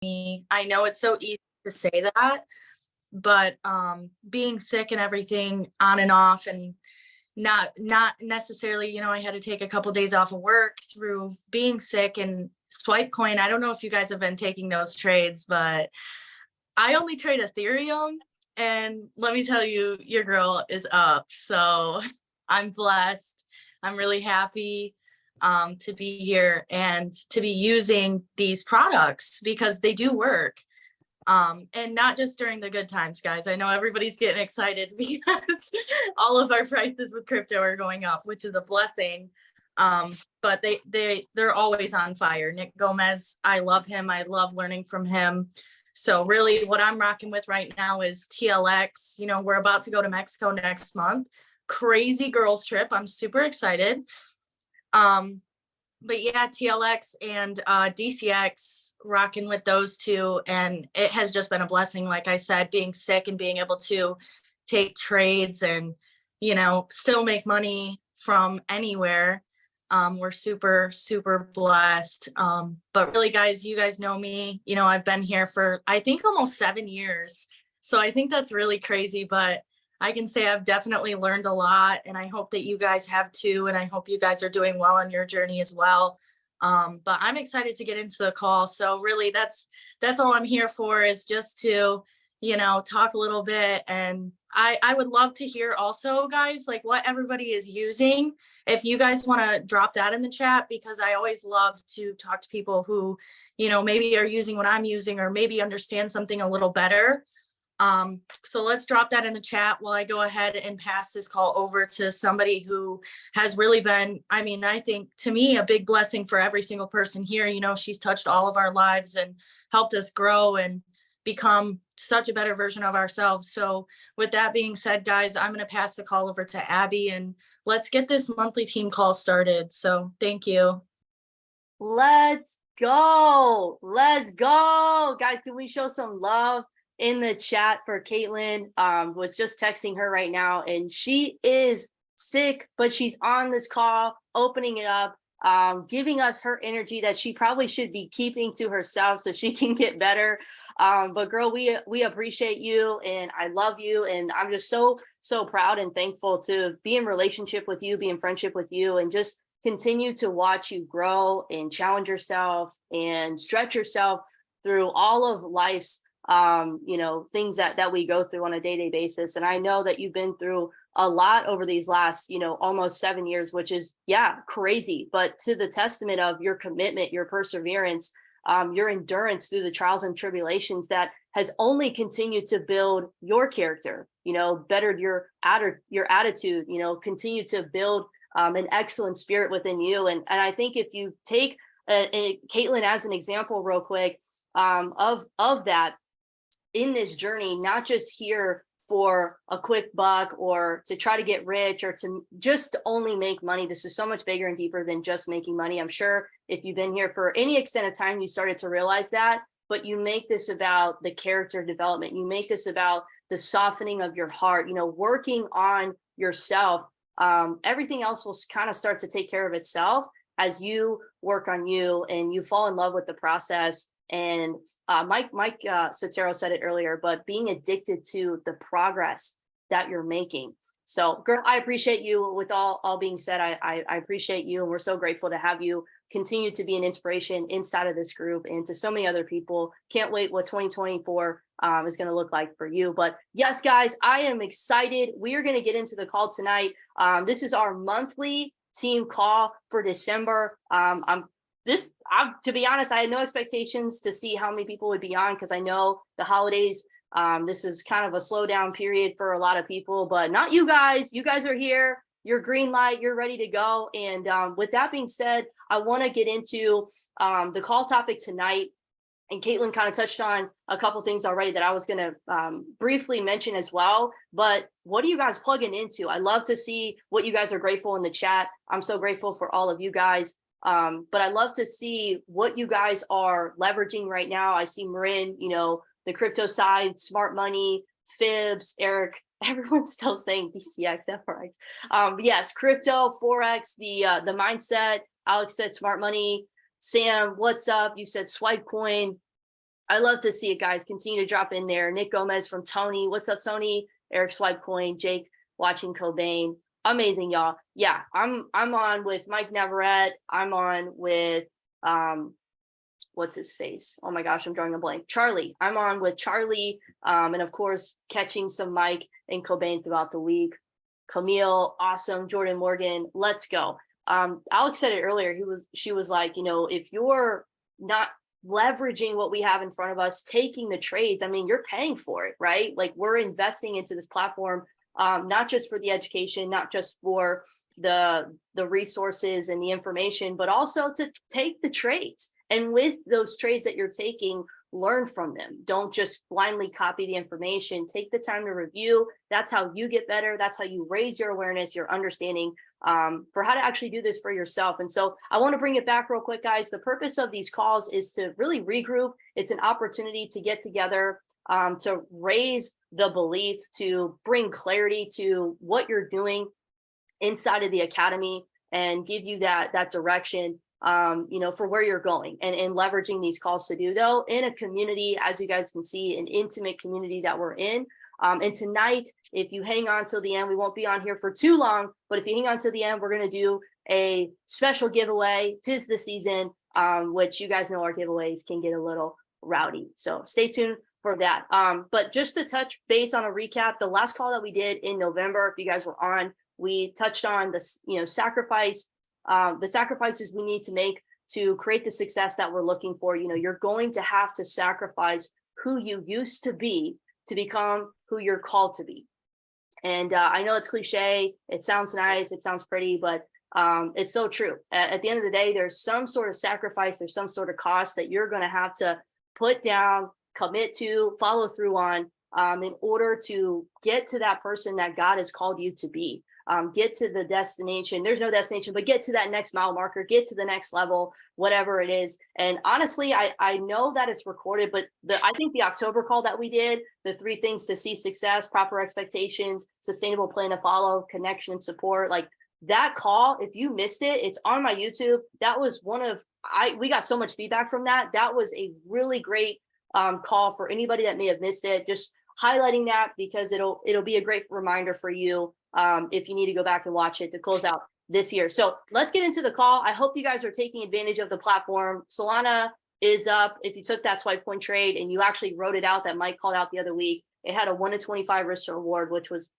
me. I know it's so easy to say that, but being sick and everything on and off, and not necessarily, I had to take a couple days off of work through being sick and swipe coin. I don't know if you guys have been taking those trades, but I only trade Ethereum, and let me tell you, your girl is up. So I'm blessed. I'm really happy to be here and to be using these products because they do work. And not just during the good times, guys. I know everybody's getting excited because all of our prices with crypto are going up, which is a blessing. But they're always on fire. Nick Gomez, I love him. I love learning from him. So really what I'm rocking with right now is TLX. We're about to go to Mexico next month. Crazy girls trip. I'm super excited. But yeah, TLX and DCX, rocking with those two. And it has just been a blessing. Like I said, being sick and being able to take trades and, still make money from anywhere. We're super, super blessed. But really, guys, you guys know me. I've been here for, I think, almost 7 years. So I think that's really crazy. But I can say I've definitely learned a lot, and I hope that you guys have too. And I hope you guys are doing well on your journey as well. But I'm excited to get into the call. So really that's all I'm here for, is just to, talk a little bit. And I would love to hear also, guys, like what everybody is using. If you guys want to drop that in the chat, because I always love to talk to people who, maybe are using what I'm using or maybe understand something a little better. So let's drop that in the chat while I go ahead and pass this call over to somebody who has really been, I think, to me, a big blessing for every single person here. She's touched all of our lives and helped us grow and become such a better version of ourselves. So with that being said, guys, I'm going to pass the call over to Abby, and let's get this monthly team call started. So thank you. Let's go. Let's go. Guys, can we show some love in the chat for Caitlin? Was just texting her right now, and she is sick, but she's on this call, opening it up, giving us her energy that she probably should be keeping to herself so she can get better. But girl, we appreciate you, and I love you, and I'm just so proud and thankful to be in relationship with you, be in friendship with you, and just continue to watch you grow and challenge yourself and stretch yourself through all of life's things that we go through on a day-to-day basis. And I know that you've been through a lot over these last, almost 7 years, which is, crazy. But to the testament of your commitment, your perseverance, your endurance through the trials and tribulations that has only continued to build your character, bettered your attitude, continue to build an excellent spirit within you. And I think if you take Caitlin as an example real quick, of that, in this journey, not just here for a quick buck or to try to get rich or to just only make money. This is so much bigger and deeper than just making money. I'm sure if you've been here for any extent of time, you started to realize that, but you make this about the character development. You make this about the softening of your heart, working on yourself. Everything else will kind of start to take care of itself as you work on you and you fall in love with the process. And Mike Sotero said it earlier, but being addicted to the progress that you're making. So girl, I appreciate you. With all being said, I appreciate you, and we're so grateful to have you continue to be an inspiration inside of this group and to so many other people. Can't wait what 2024 is going to look like for you. But yes, guys, I am excited. We are going to get into the call tonight. This is our monthly team call for December. To be honest, I had no expectations to see how many people would be on, because I know the holidays, this is kind of a slowdown period for a lot of people, but not you guys. You guys are here. You're green light. You're ready to go. And with that being said, I want to get into the call topic tonight. And Caitlin kind of touched on a couple things already that I was going to briefly mention as well. But what are you guys plugging into? I love to see what you guys are grateful in the chat. I'm so grateful for all of you guys. But I love to see what you guys are leveraging right now. I see Marin, the crypto side, smart money, Fibs, Eric, everyone's still saying DCX, FRX. Yes, crypto, Forex, the mindset. Alex said smart money. Sam, what's up? You said swipe coin. I love to see it, guys. Continue to drop in there. Nick Gomez from Tony. What's up, Tony? Eric Swipe Coin. Jake watching Cobain. Amazing, y'all. Yeah, I'm on with Mike Navarrete. I'm on with what's his face? Oh my gosh, I'm drawing a blank. Charlie. I'm on with Charlie. And of course, catching some Mike and Cobain throughout the week. Camille, awesome. Jordan Morgan, let's go. Alex said it earlier. She was like, you know, if you're not leveraging what we have in front of us, taking the trades, I mean, you're paying for it, right? Like, we're investing into this platform, not just for the education, not just for the resources and the information, but also to take the trades. And with those trades that you're taking, learn from them. Don't just blindly copy the information. Take the time to review. That's how you get better. That's how you raise your awareness, your understanding, for how to actually do this for yourself. And so I want to bring it back real quick, guys. The purpose of these calls is to really regroup. It's an opportunity to get together, to raise the belief, to bring clarity to what you're doing inside of the academy, and give you that direction, you know, for where you're going, and leveraging these calls to do though in a community, as you guys can see, an intimate community that we're in. And tonight, if you hang on till the end, we won't be on here for too long, but if you hang on till the end, we're going to do a special giveaway. 'Tis the season, which you guys know our giveaways can get a little rowdy. So stay tuned for that. But just to touch base on a recap, the last call that we did in November, if you guys were on, we touched on this, you know, the sacrifices we need to make to create the success that we're looking for. You know, you're going to have to sacrifice who you used to be to become who you're called to be. And I know it's cliche, it sounds nice, it sounds pretty, but it's so true. At the end of the day, there's some sort of sacrifice, there's some sort of cost that you're going to have to put down, commit to, follow through on, in order to get to that person that God has called you to be. Get to the destination. There's no destination, but get to that next mile marker, get to the next level, whatever it is. And honestly, I know that it's recorded, but I think the October call that we did, the 3 things to see success, proper expectations, sustainable plan to follow, connection and support, like that call, if you missed it, it's on my YouTube. That was we got so much feedback from that. That was a really great call for anybody that may have missed it. Just highlighting that because it'll be a great reminder for you, if you need to go back and watch it to close out this year. So let's get into the call. I hope you guys are taking advantage of the platform. Solana is up. If you took that swipe coin trade and you actually wrote it out that Mike called out the other week, it had a 1 to 25 risk to reward, which was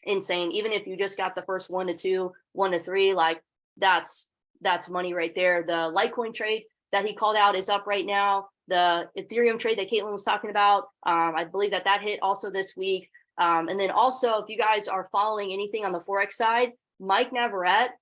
insane. Even if you just got the first 1 to 2, 1 to 3, like that's money right there. The Litecoin trade that he called out is up right now. The Ethereum trade that Caitlin was talking about, I believe that hit also this week. And then also, if you guys are following anything on the Forex side, Mike Navarrete,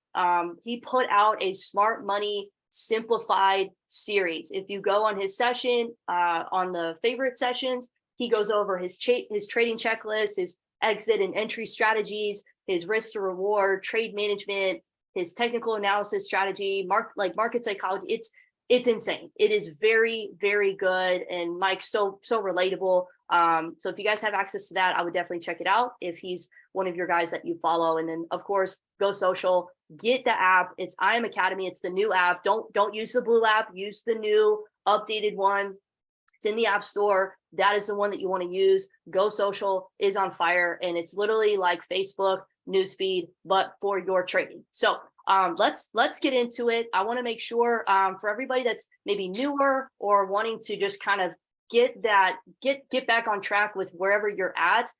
he put out a smart money simplified series. If you go on his session, on the favorite sessions, he goes over his trading checklist, his exit and entry strategies, his risk to reward, trade management, his technical analysis strategy, market psychology. It's insane. It is very, very good. And Mike's so relatable. So if you guys have access to that, I would definitely check it out if he's one of your guys that you follow. And then of course, go social, get the app. It's IM Academy. It's the new app. Don't use the blue app, use the new updated one. It's in the App Store. That is the one that you want to use. Go Social is on fire. And it's literally like Facebook newsfeed, but for your trading. So let's get into it. I want to make sure for everybody that's maybe newer or wanting to just kind of get back on track with wherever you're at.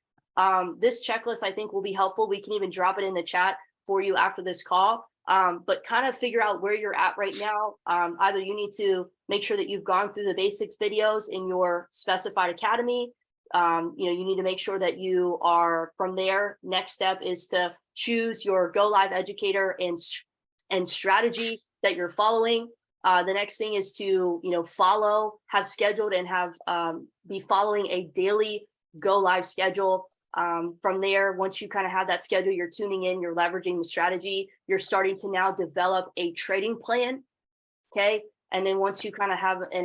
This checklist I think will be helpful. We can even drop it in the chat for you after this call. But kind of figure out where you're at right now. Either you need to make sure that you've gone through the basics videos in your specified academy. You need to make sure that you are from there. Next step is to choose your go live educator and strategy that you're following. The next thing is to have scheduled and have be following a daily go live schedule. From there, once you kind of have that schedule, you're tuning in, you're leveraging the strategy, you're starting to now develop a trading plan. Okay. And then once you kind of have an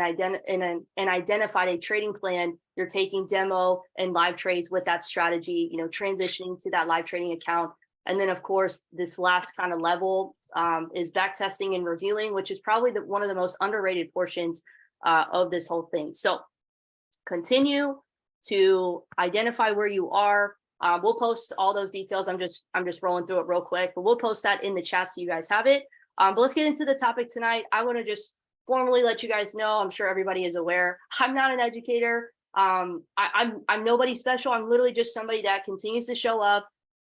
identified a trading plan, you're taking demo and live trades with that strategy, transitioning to that live trading account. And then of course, this last kind of level is back testing and reviewing, which is probably one of the most underrated portions of this whole thing. So continue to identify where you are. We'll post all those details. I'm just rolling through it real quick, but we'll post that in the chat so you guys have it. But let's get into the topic tonight. I want to just formally let you guys know, I'm sure everybody is aware, I'm not an educator. I'm nobody special. I'm literally just somebody that continues to show up,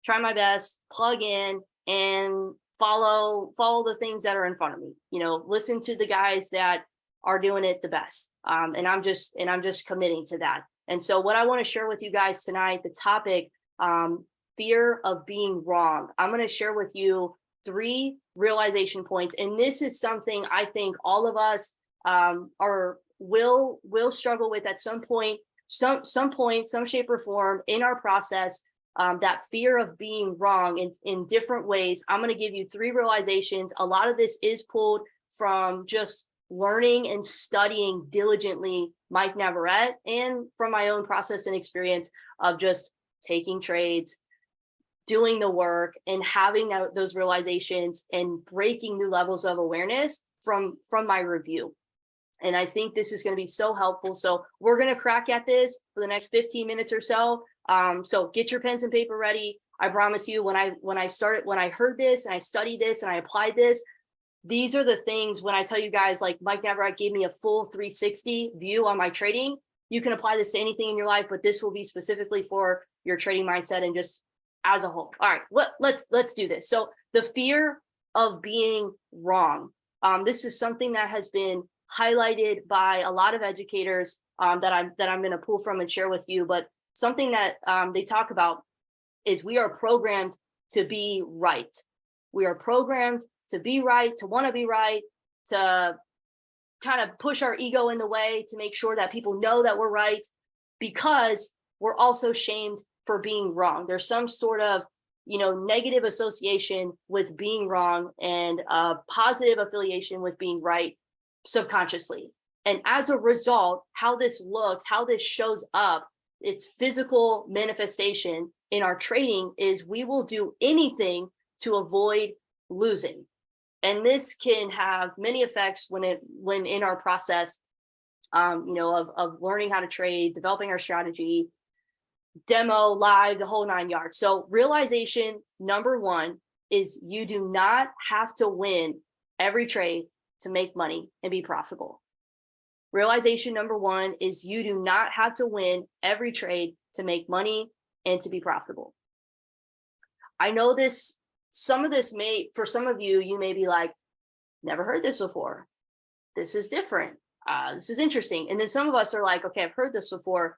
try my best, plug in, and follow the things that are in front of me. You know, listen to the guys that are doing it the best. And I'm just committing to that. And so what I want to share with you guys tonight, the topic, fear of being wrong. I'm going to share with you 3 realization points. And this is something I think all of us will struggle with at some point, some shape or form in our process. That fear of being wrong in different ways. I'm going to give you 3 realizations. A lot of this is pulled from just learning and studying diligently Mike Navarrete, and from my own process and experience of just taking trades, doing the work, and having those realizations and breaking new levels of awareness from my review. And I think this is going to be so helpful. So we're going to crack at this for the next 15 minutes or so. So get your pens and paper ready. I promise you, when I heard this and I studied this and I applied this, these are the things, when I tell you guys, like Mike Navarrete gave me a full 360 view on my trading. You can apply this to anything in your life, but this will be specifically for your trading mindset and just as a whole. All right, let's do this. So the fear of being wrong. This is something that has been highlighted by a lot of educators that I'm going to pull from and share with you. But something that they talk about is we are programmed to be right. We are programmed to be right, to want to be right, to kind of push our ego in the way to make sure that people know that we're right, because we're also shamed for being wrong. There's some sort of, negative association with being wrong and a positive affiliation with being right subconsciously. And as a result, how this looks, how this shows up, its physical manifestation in our trading is we will do anything to avoid losing. And this can have many effects when in our process, of learning how to trade, developing our strategy, demo, live, the whole 9 yards. So realization number 1 is you do not have to win every trade to make money and be profitable. Realization number 1 is you do not have to win every trade to make money and to be profitable. I know this. Some of this for some of you, you may be like, never heard this before. This is different. This is interesting. And then some of us are like, okay, I've heard this before,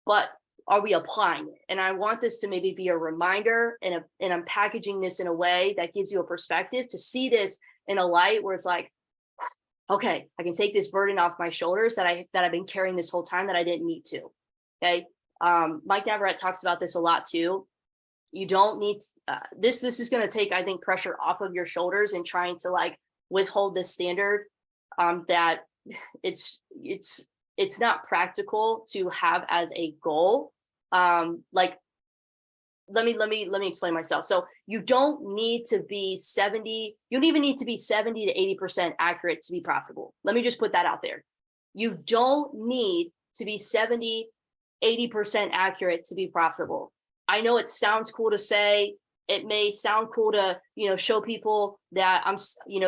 but are we applying it? And I want this to maybe be a reminder, and I'm packaging this in a way that gives you a perspective to see this in a light where it's like, okay, I can take this burden off my shoulders that I've been carrying this whole time that I didn't need to. Okay. Mike Navarrete talks about this a lot too. You don't need this is going to take, I think, pressure off of your shoulders and trying to like withhold this standard that it's not practical to have as a goal. Like let me explain myself. So you don't need to be 70, you don't even need to be 70 to 80% accurate to be profitable. Let me just put that out there. You don't need to be 70, 80% accurate to be profitable. I know it sounds cool to say, it may sound cool to, show people that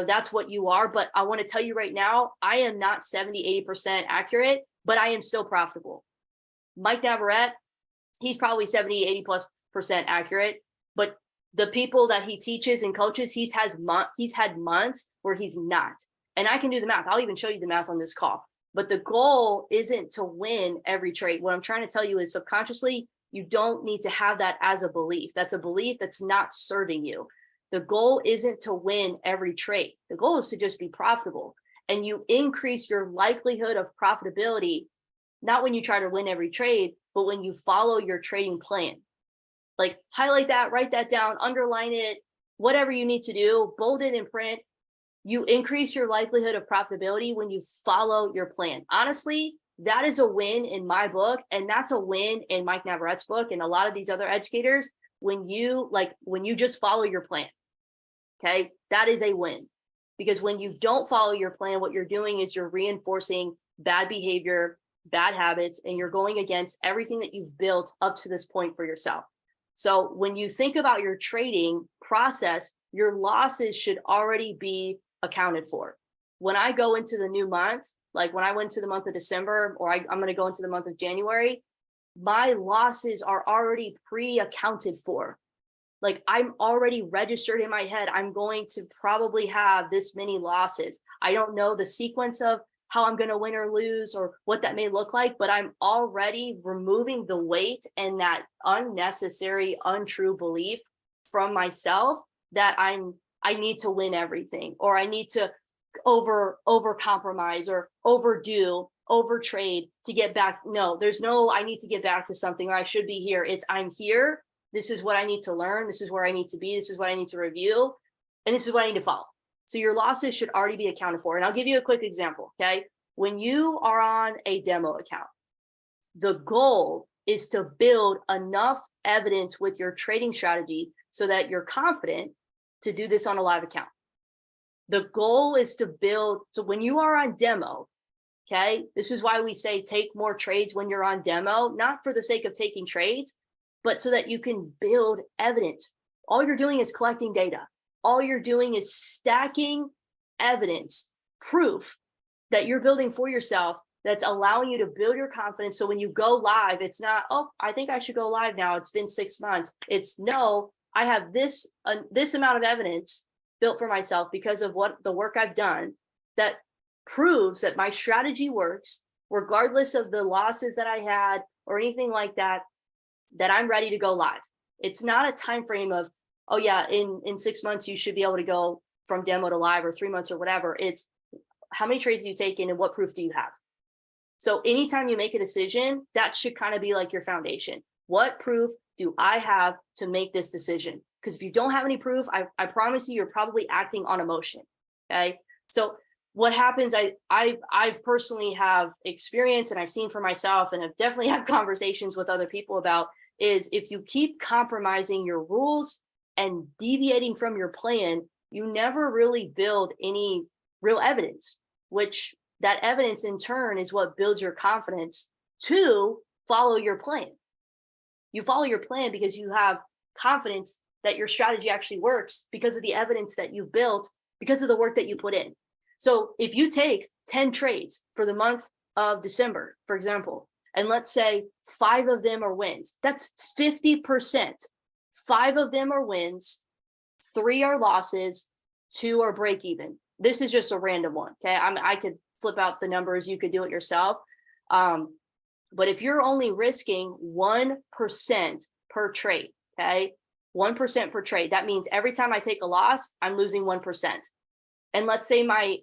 that's what you are, but I want to tell you right now, I am not 70, 80% accurate, but I am still profitable. Mike Navarrete, he's probably 70, 80+% accurate, but the people that he teaches and coaches, he's had months where he's not. And I can do the math. I'll even show you the math on this call. But the goal isn't to win every trade. What I'm trying to tell you is subconsciously, you don't need to have that as a belief. That's a belief that's not serving you. The goal isn't to win every trade. The goal is to just be profitable. And you increase your likelihood of profitability, not when you try to win every trade, but when you follow your trading plan. Like highlight that, write that down, underline it, whatever you need to do, bold it in print. You increase your likelihood of profitability when you follow your plan. Honestly, that is a win in my book, and that's a win in Mike Navarrete's book and a lot of these other educators. When you just follow your plan, okay, that is a win. Because when you don't follow your plan, what you're doing is you're reinforcing bad behavior, bad habits, and you're going against everything that you've built up to this point for yourself. So when you think about your trading process, your losses should already be accounted for. When I go into the new month, like when I went to the month of December, or I'm going to go into the month of January, my losses are already pre-accounted for. Like I'm already registered in my head. I'm going to probably have this many losses. I don't know the sequence of how I'm going to win or lose or what that may look like, but I'm already removing the weight and that unnecessary, untrue belief from myself that I need to win everything, or I need to over compromise or overdo, over trade to get back. No, there's no I need to get back to something, or I should be here. It's I'm here. This is what I need to learn. This is where I need to be. This is what I need to review. And this is what I need to follow. So your losses should already be accounted for. And I'll give you a quick example. Okay. When you are on a demo account, the goal is to build enough evidence with your trading strategy so that you're confident to do this on a live account. The goal is to build. So when you are on demo, okay, this is why we say take more trades when you're on demo, not for the sake of taking trades, but so that you can build evidence. All you're doing is collecting data. All you're doing is stacking evidence, proof that you're building for yourself that's allowing you to build your confidence. So when you go live, it's not, oh, I think I should go live now. It's been 6 months. It's no, I have this amount of evidence built for myself because of what the work I've done that proves that my strategy works, regardless of the losses that I had or anything like that, that I'm ready to go live. It's not a time frame of, oh yeah, in 6 months, you should be able to go from demo to live, or 3 months or whatever. It's how many trades do you take in and what proof do you have? So anytime you make a decision, that should kind of be like your foundation. What proof do I have to make this decision? Because if you don't have any proof, I promise you, you're probably acting on emotion. Okay. So what happens, I've personally have experience, and I've seen for myself, and I've definitely had conversations with other people about, is if you keep compromising your rules and deviating from your plan, you never really build any real evidence, which that evidence in turn is what builds your confidence to follow your plan. You follow your plan because you have confidence that your strategy actually works because of the evidence that you built, because of the work that you put in. So if you take 10 trades for the month of December, for example, and let's say 5 of them are wins, that's 50%. 5 of them are wins, 3 are losses, 2 are break even. This is just a random one. Okay. I could flip out the numbers. You could do it yourself. But if you're only risking 1% per trade, okay, 1% per trade, that means every time I take a loss, I'm losing 1%. And let's say my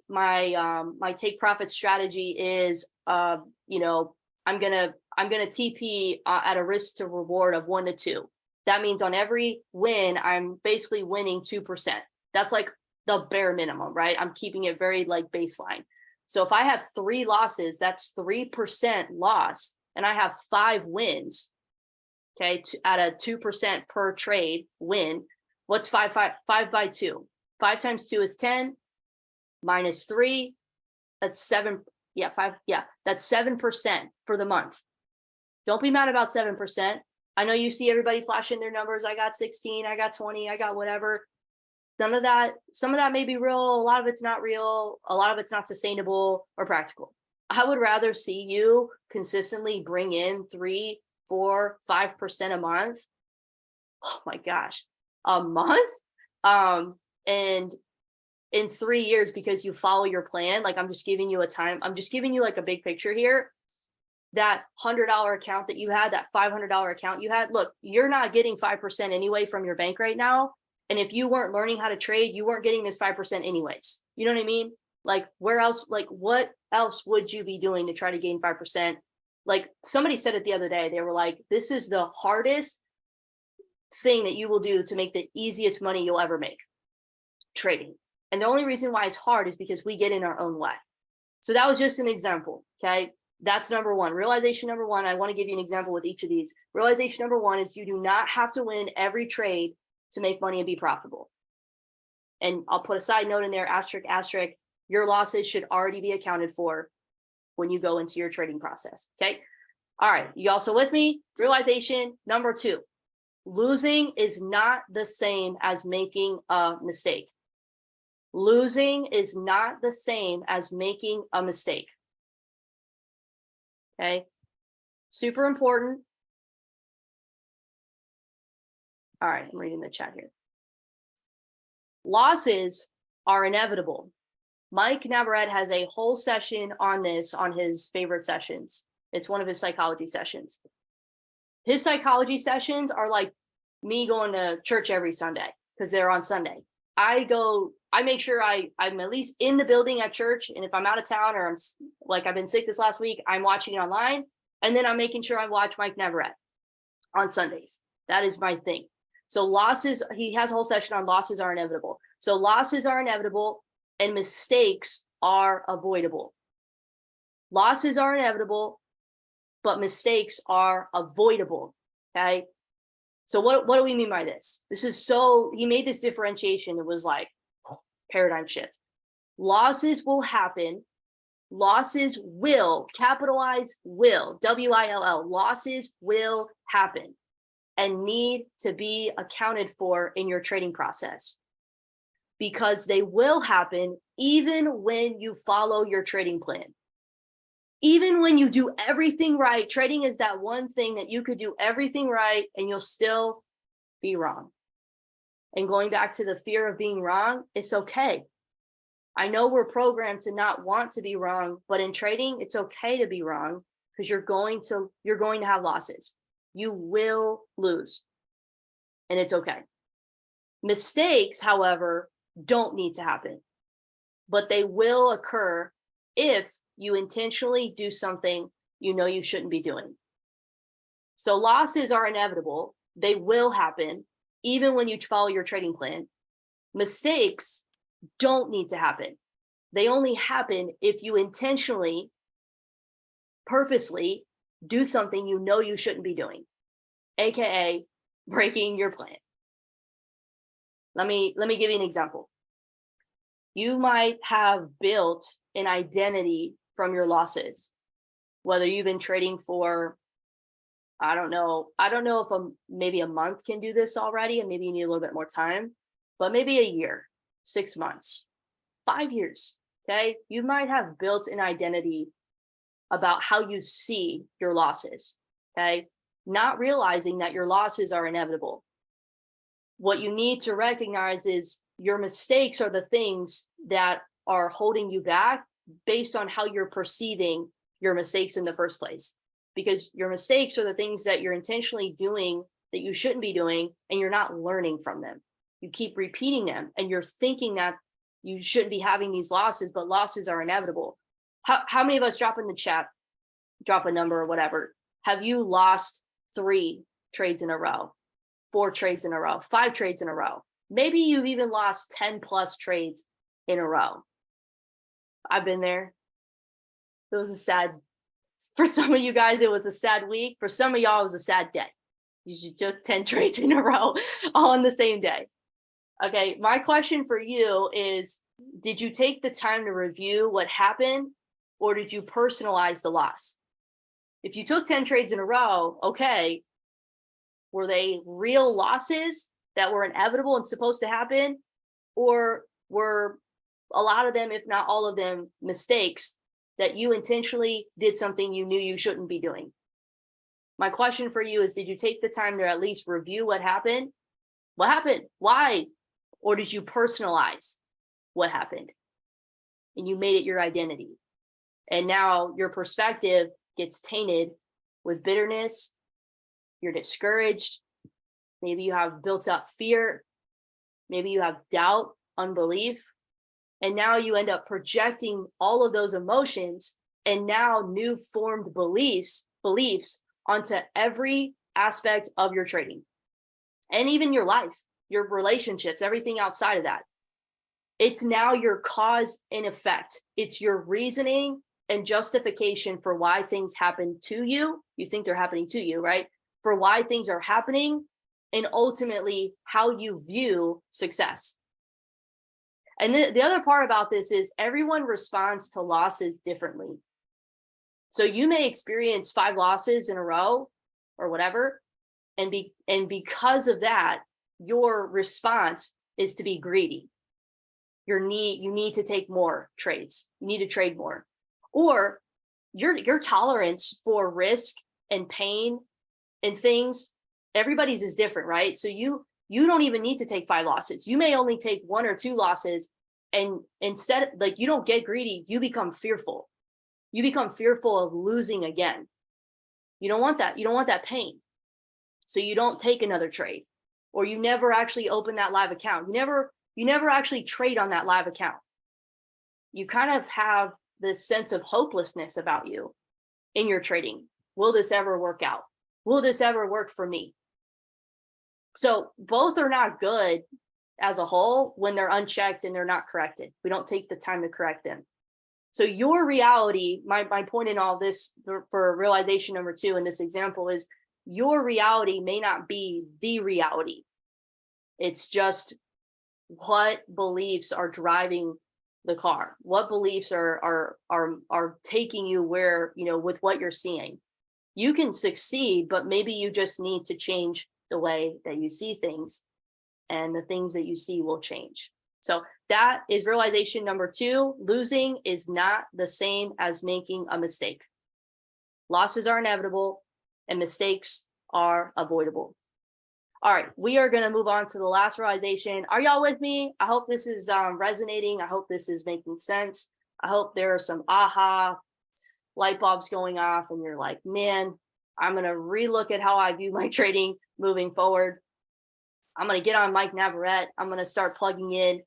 take profit strategy is, I'm gonna TP at a risk to reward of 1 to 2. That means on every win, I'm basically winning 2%. That's like the bare minimum, right? I'm keeping it very like baseline. So if I have 3 losses, that's 3% loss, and I have 5 wins, okay, at a 2% per trade win. What's 5 by 2? 5 times 2 is 10. Minus 3, that's 7. Yeah, 5. Yeah, that's 7% for the month. Don't be mad about 7%. I know you see everybody flashing their numbers. I got 16, I got 20, I got whatever. None of that, some of that may be real. A lot of it's not real. A lot of it's not sustainable or practical. I would rather see you consistently bring in 3, 4, 5% a month. Oh my gosh, a month. And in 3 years, because you follow your plan, like I'm just giving you like a big picture here. That $100 account that you had, that $500 account you had, look, you're not getting 5% anyway from your bank right now. And if you weren't learning how to trade, you weren't getting this 5% anyways. You know what I mean? Like where else, like what else would you be doing to try to gain 5%? Like somebody said it the other day, they were like, this is the hardest thing that you will do to make the easiest money you'll ever make, trading. And the only reason why it's hard is because we get in our own way. So that was just an example. Okay. That's number 1. Realization number 1. I want to give you an example with each of these. Realization number 1 is you do not have to win every trade to make money and be profitable. And I'll put a side note in there, asterisk, asterisk, your losses should already be accounted for when you go into your trading process. Okay. All right. You also with me? Realization number 2. Losing is not the same as making a mistake. Losing is not the same as making a mistake. Okay. Super important. All right. I'm reading the chat here. Losses are inevitable. Mike Navarrete has a whole session on this on his favorite sessions. It's one of his psychology sessions. His psychology sessions are like me going to church every Sunday because they're on Sunday. I make sure I'm at least in the building at church. And if I'm out of town or I've been sick this last week, I'm watching it online. And then I'm making sure I watch Mike Navarrete on Sundays. That is my thing. So losses, he has a whole session on losses are inevitable. So losses are inevitable and mistakes are avoidable. Losses are inevitable, but mistakes are avoidable. Okay. So what do we mean by this? He made this differentiation. It was like paradigm shift. Losses will happen. Losses will, capitalize will, W-I-L-L, losses will happen and need to be accounted for in your trading process because they will happen even when you follow your trading plan. Even when you do everything right, trading is that one thing that you could do everything right and you'll still be wrong. And going back to the fear of being wrong, it's okay. I know we're programmed to not want to be wrong, but in trading, it's okay to be wrong because you're going to have losses. You will lose, and it's okay. Mistakes, however, don't need to happen, but they will occur if you intentionally do something you know you shouldn't be doing. So losses are inevitable. They will happen even when you follow your trading plan. Mistakes don't need to happen. They only happen if you intentionally, purposely do something you know you shouldn't be doing, AKA breaking your plan. Let me give you an example. You might have built an identity from your losses, whether you've been trading for, I don't know if maybe a month can do this already, and maybe you need a little bit more time, but maybe a year, 6 months, 5 years. Okay. You might have built an identity about how you see your losses. Okay. Not realizing that your losses are inevitable. What you need to recognize is your mistakes are the things that are holding you back based on how you're perceiving your mistakes in the first place. Because your mistakes are the things that you're intentionally doing that you shouldn't be doing, and you're not learning from them. You keep repeating them and you're thinking that you shouldn't be having these losses, but losses are inevitable. How many of us, drop in the chat, drop a number or whatever, have you lost 3 trades in a row, 4 trades in a row, 5 trades in a row? Maybe you've even lost 10 plus trades in a row. I've been there. It was for some of you guys, it was a sad week. For some of y'all, it was a sad day. You took 10 trades in a row all on the same day. Okay, my question for you is, did you take the time to review what happened, or did you personalize the loss? If you took 10 trades in a row, okay, were they real losses that were inevitable and supposed to happen? Or were a lot of them, if not all of them, mistakes that you intentionally did something you knew you shouldn't be doing? My question for you is, did you take the time to at least review what happened? What happened? Why? Or did you personalize what happened and you made it your identity? And now your perspective gets tainted with bitterness. You're discouraged. Maybe you have built up fear. Maybe you have doubt, unbelief. And now you end up projecting all of those emotions and now new formed beliefs onto every aspect of your trading and even your life, your relationships, everything outside of that. It's now your cause and effect. It's your reasoning and justification for why things happen to you. You think they're happening to you, right? For why things are happening, and ultimately how you view success. And the other part about this is everyone responds to losses differently. So you may experience 5 losses in a row or whatever, and because of that, your response is to be greedy. You need to take more trades. You need to trade more. Or your tolerance for risk and pain and things, everybody's is different, right? So you don't even need to take 5 losses. You may only take 1 or 2 losses, and instead, like, you don't get greedy, you become fearful. You become fearful of losing again. You don't want that. You don't want that pain. So you don't take another trade, or you never actually open that live account. You never actually trade on that live account. You kind of have this sense of hopelessness about you in your trading. Will this ever work out? Will this ever work for me? So both are not good as a whole when they're unchecked and they're not corrected. We don't take the time to correct them. So your reality, my point in all this for realization number 2 in this example is, your reality may not be the reality. It's just what beliefs are driving the car, what beliefs are taking you where, with what you're seeing. You can succeed, but maybe you just need to change the way that you see things, and the things that you see will change. So that is realization number 2. Losing is not the same as making a mistake. Losses are inevitable and mistakes are avoidable. All right, we are going to move on to the last realization. Are y'all with me? I hope this is resonating. I hope this is making sense. I hope there are some aha light bulbs going off and you're like, man, I'm going to relook at how I view my trading moving forward. I'm going to get on Mike Navarrete. I'm going to start plugging in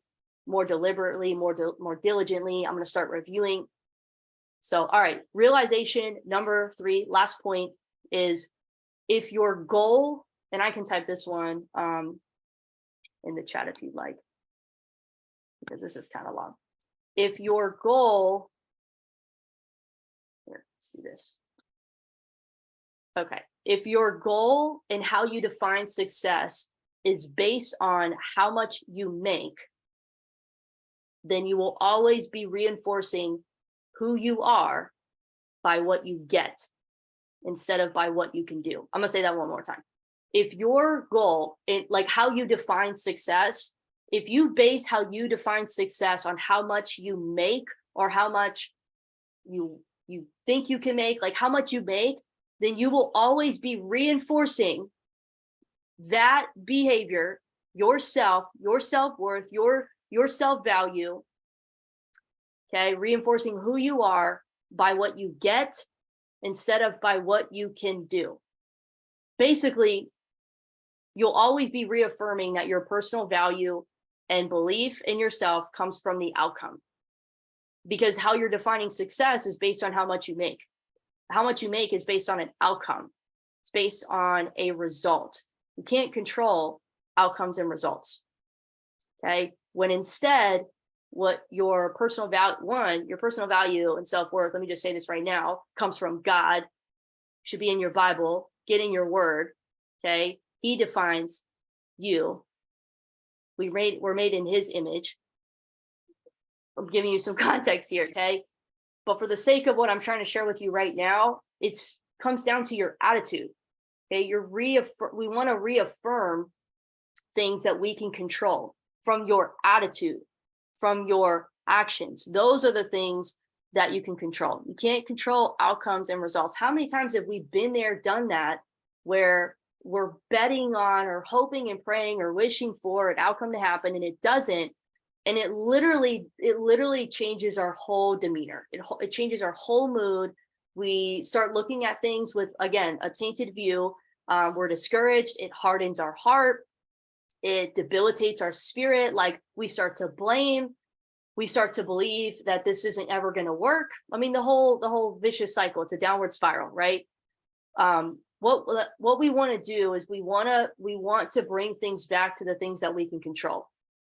more deliberately, more diligently. I'm going to start reviewing. So, all right, realization number 3, last point is, if your goal, and I can type this one in the chat if you'd like, because this is kind of long. If your goal, here, let's do this. Okay, if your goal and how you define success is based on how much you make, then you will always be reinforcing who you are by what you get instead of by what you can do. I'm gonna say that one more time. If your goal, like how you define success, if you base how you define success on how much you make or how much you think you can make, like how much you make, then you will always be reinforcing that behavior, yourself, your self-worth, your self-value, okay, reinforcing who you are by what you get instead of by what you can do. Basically, you'll always be reaffirming that your personal value and belief in yourself comes from the outcome, because how you're defining success is based on how much you make. How much you make is based on an outcome. It's based on a result. You can't control outcomes and results. Okay. When instead, what your personal value, your personal value and self-worth, let me just say this right now, comes from God, should be in your Bible, get in your word. Okay. He defines you. We're made in his image. I'm giving you some context here. Okay. But for the sake of what I'm trying to share with you right now, it comes down to your attitude. Okay, we want to reaffirm things that we can control from your attitude, from your actions. Those are the things that you can control. You can't control outcomes and results. How many times have we been there, done that, where we're betting on or hoping and praying or wishing for an outcome to happen and it doesn't? And it literally changes our whole demeanor. It changes our whole mood. We start looking at things with, again, a tainted view. We're discouraged. It hardens our heart. It debilitates our spirit. Like, we start to blame. We start to believe that this isn't ever going to work. I mean, the whole vicious cycle. It's a downward spiral, right? What we want to do is we want to bring things back to the things that we can control.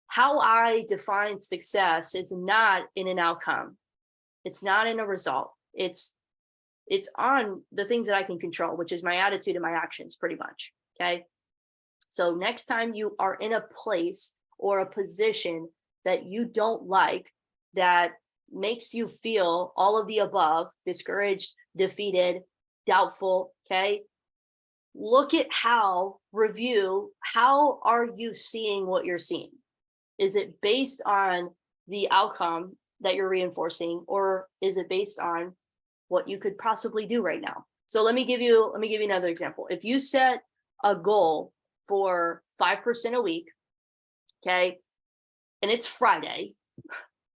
How I define success is not in an outcome. It's not in a result. It's on the things that I can control, which is my attitude and my actions, pretty much. Okay. So next time you are in a place or a position that you don't like, that makes you feel all of the above, discouraged, defeated, doubtful, okay? Look at review, how are you seeing what you're seeing? Is it based on the outcome that you're reinforcing, or is it based on what you could possibly do right now? So let me give you another example. If you set a goal for 5% a week, okay, and it's Friday,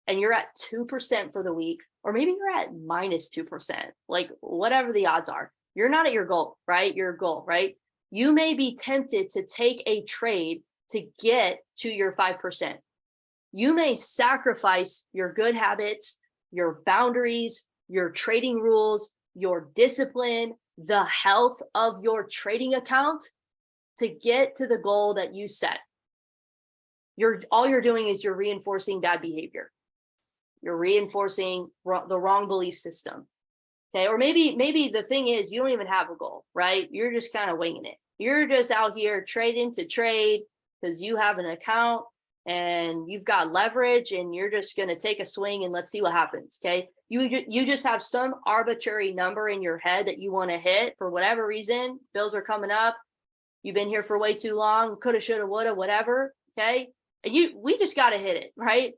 and you're at 2% for the week, or maybe you're at -2%, like whatever the odds are, you're not at your goal, right? Your goal, right? You may be tempted to take a trade to get to your 5%. You may sacrifice your good habits, your boundaries, your trading rules, your discipline, the health of your trading account to get to the goal that you set. All you're doing is you're reinforcing bad behavior. You're reinforcing the wrong belief system. Okay. Or maybe the thing is you don't even have a goal, right? You're just kind of winging it. You're just out here trading to trade because you have an account and you've got leverage and you're just going to take a swing and let's see what happens. Okay. You just have some arbitrary number in your head that you want to hit for whatever reason. Bills are coming up. You've been here for way too long. Coulda, shoulda, woulda, whatever. Okay. And we just got to hit it. Right.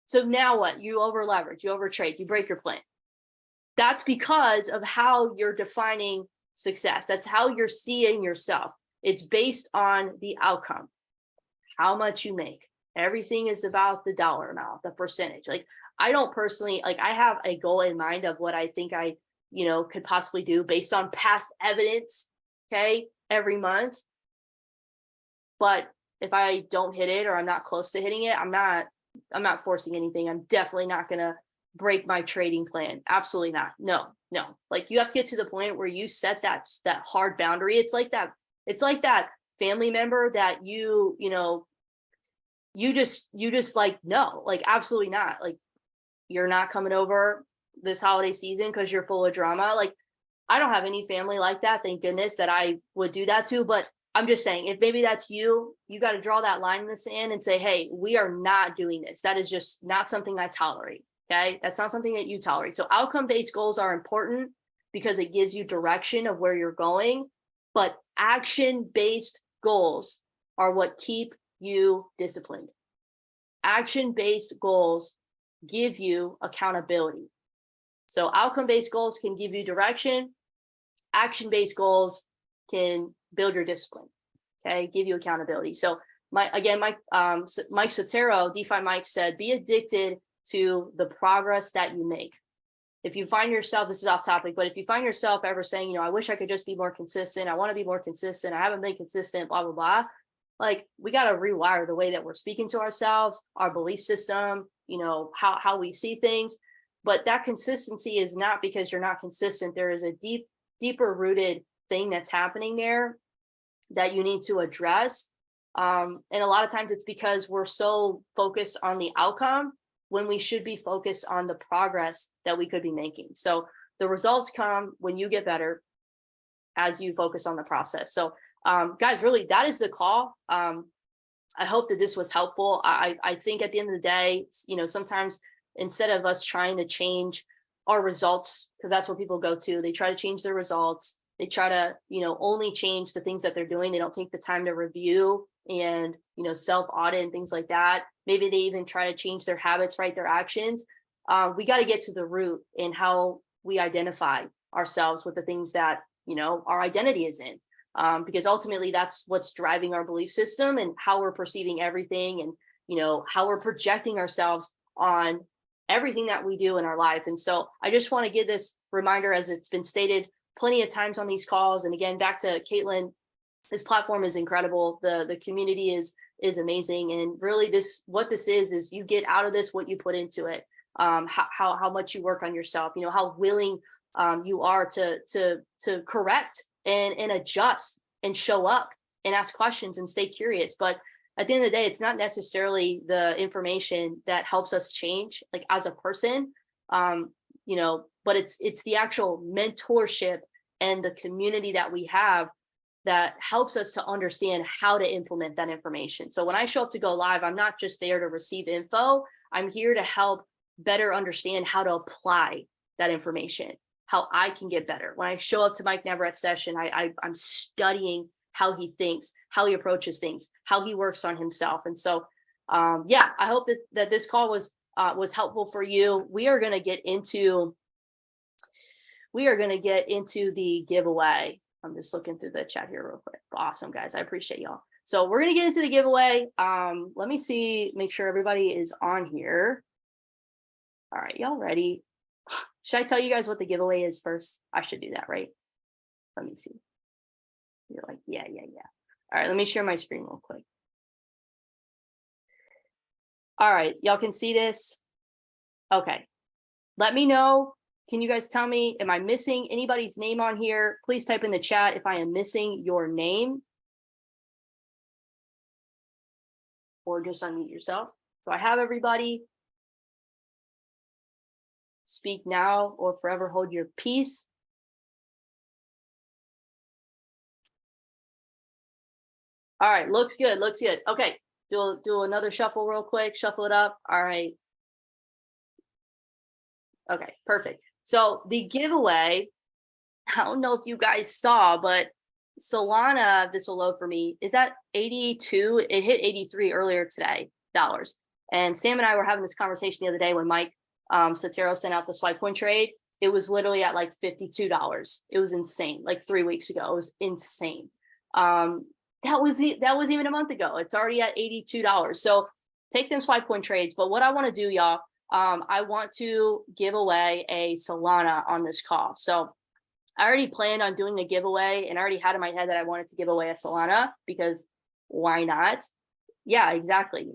So now what? You over leverage, you over trade, you break your plan. That's because of how you're defining success. That's how you're seeing yourself. It's based on the outcome, how much you make. Everything is about the dollar amount, the percentage. Like I don't personally, like I have a goal in mind of what I think I, could possibly do based on past evidence, okay, every month. But if I don't hit it or I'm not close to hitting it, I'm not forcing anything. I'm definitely not going to break my trading plan. Absolutely not. No. Like you have to get to the point where you set that hard boundary. It's like that family member that you just like, no, like absolutely not. Like you're not coming over this holiday season because you're full of drama. Like I don't have any family like that. Thank goodness that I would do that to. But I'm just saying, if maybe that's you got to draw that line in the sand and say, hey, we are not doing this. That is just not something I tolerate. Okay. That's not something that you tolerate. So outcome-based goals are important because it gives you direction of where you're going, but action-based goals are what keep you disciplined. Action-based goals give you accountability. So outcome-based goals can give you direction. Action-based goals can build your discipline. Okay. Give you accountability. So Mike Sotero, DeFi Mike said, be addicted to the progress that you make. If you find yourself, this is off topic, but if you find yourself ever saying, I wish I could just be more consistent. I want to be more consistent. I haven't been consistent, blah, blah, blah. Like we got to rewire the way that we're speaking to ourselves, our belief system, how we see things. But that consistency is not because you're not consistent. There is a deeper rooted thing that's happening there that you need to address. And a lot of times it's because we're so focused on the outcome when we should be focused on the progress that we could be making. So the results come when you get better as you focus on the process. So guys, really, that is the call. I hope that this was helpful. I think at the end of the day, sometimes instead of us trying to change our results, because that's what people go to, they try to change their results. They try to, only change the things that they're doing. They don't take the time to review and, self-audit and things like that. Maybe they even try to change their habits, right? Their actions. We got to get to the root in how we identify ourselves with the things that, our identity is in. Because ultimately that's what's driving our belief system and how we're perceiving everything and, how we're projecting ourselves on everything that we do in our life. And so I just want to give this reminder, as it's been stated plenty of times on these calls. And again, back to Caitlin, this platform is incredible. The community is amazing. And really what this is you get out of this what you put into it. How much you work on yourself, how willing you are to correct and adjust and show up and ask questions and stay curious. But at the end of the day, it's not necessarily the information that helps us change, like as a person, but it's the actual mentorship and the community that we have that helps us to understand how to implement that information. So when I show up to go live, I'm not just there to receive info. I'm here to help better understand how to apply that information, how I can get better. When I show up to Mike Navarrette's session, I'm studying how he thinks, how he approaches things, how he works on himself. And so, yeah, I hope that this call was helpful for you. We are going to get into the giveaway. I'm just looking through the chat here real quick. Awesome, guys. I appreciate y'all. So we're going to get into the giveaway. Let me see, make sure everybody is on here. All right, y'all ready? Should I tell you guys what the giveaway is first? I should do that, right? Let me see. You're like, yeah. All right, let me share my screen real quick. All right, y'all can see this? Okay. Let me know. Can you guys tell me, am I missing anybody's name on here? Please type in the chat if I am missing your name. Or just unmute yourself. So I have everybody. Speak now or forever hold your peace. All right, looks good, looks good. Okay, do another shuffle real quick, shuffle it up. All right. Okay, perfect. So the giveaway, I don't know if you guys saw, but Solana, this will load for me, is at 82. It hit 83 earlier today, dollars. And Sam and I were having this conversation the other day when Mike Sotero sent out the swipe coin trade. It was literally at like $52. It was insane. Like 3 weeks ago, it was insane. That was even a month ago. It's already at $82. So take them swipe coin trades. But what I want to do, y'all, I want to give away a Solana on this call. So I already planned on doing a giveaway and I already had in my head that I wanted to give away a Solana because why not? Yeah, exactly.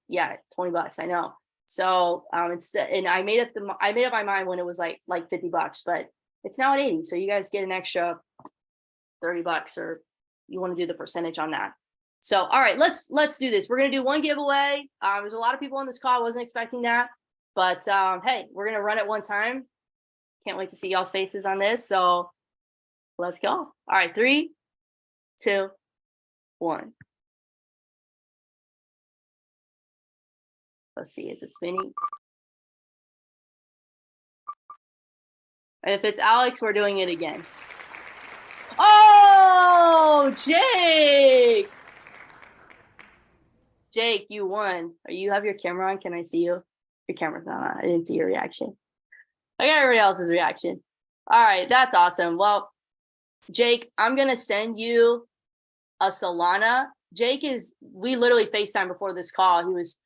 Yeah, $20. I know. So and I made up my mind when it was like $50, but it's now at 80. So you guys get an extra $30, or you want to do the percentage on that. So all right, let's do this. We're gonna do one giveaway. There's a lot of people on this call. I wasn't expecting that, but hey, we're gonna run it one time. Can't wait to see y'all's faces on this. So let's go. All right, 3, 2, 1. Let's see, is it spinning? And if it's Alex, we're doing it again. Oh, Jake! Jake, you won. You have your camera on? Can I see you? Your camera's not on. I didn't see your reaction. I got everybody else's reaction. All right, that's awesome. Well, Jake, I'm going to send you a Solana. We literally FaceTime before this call. He was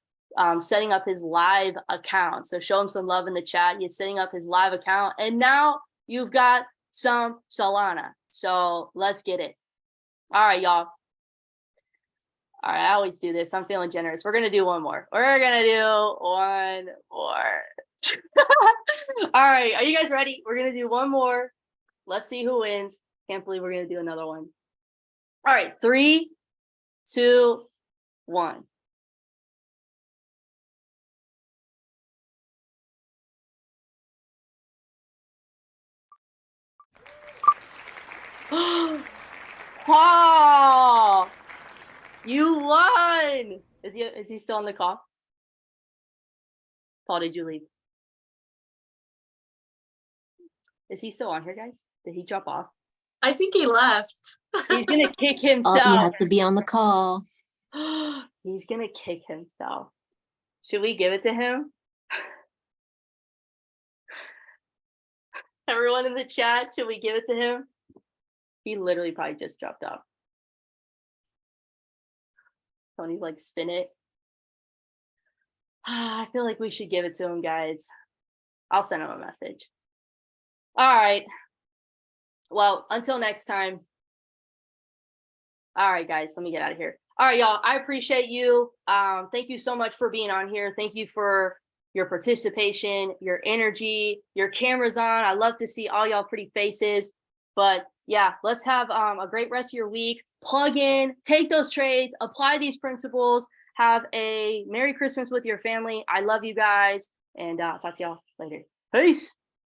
setting up his live account. So show him some love in the chat. He's setting up his live account. And now you've got some Solana. So let's get it. All right, y'all. All right, I always do this. I'm feeling generous. We're going to do one more. We're going to do one more. All right, are you guys ready? We're going to do one more. Let's see who wins. Can't believe we're going to do another one. All right, 3, 2, 1. Paul, you won. Is he still on the call? Paul, did you leave? Is he still on here, guys? Did he drop off? I think he left. He's gonna kick himself. Oh, you have to be on the call. He's gonna kick himself. Should we give it to him? Everyone in the chat, should we give it to him? He literally probably just dropped off. Tony's like, spin it. I feel like we should give it to him, guys. I'll send him a message. All right. Well, until next time. All right, guys, let me get out of here. All right, y'all, I appreciate you. Thank you so much for being on here. Thank you for your participation, your energy, your cameras on. I love to see all y'all pretty faces. But yeah, let's have a great rest of your week. Plug in, take those trades, apply these principles, have a Merry Christmas with your family. I love you guys, and talk to y'all later. Peace.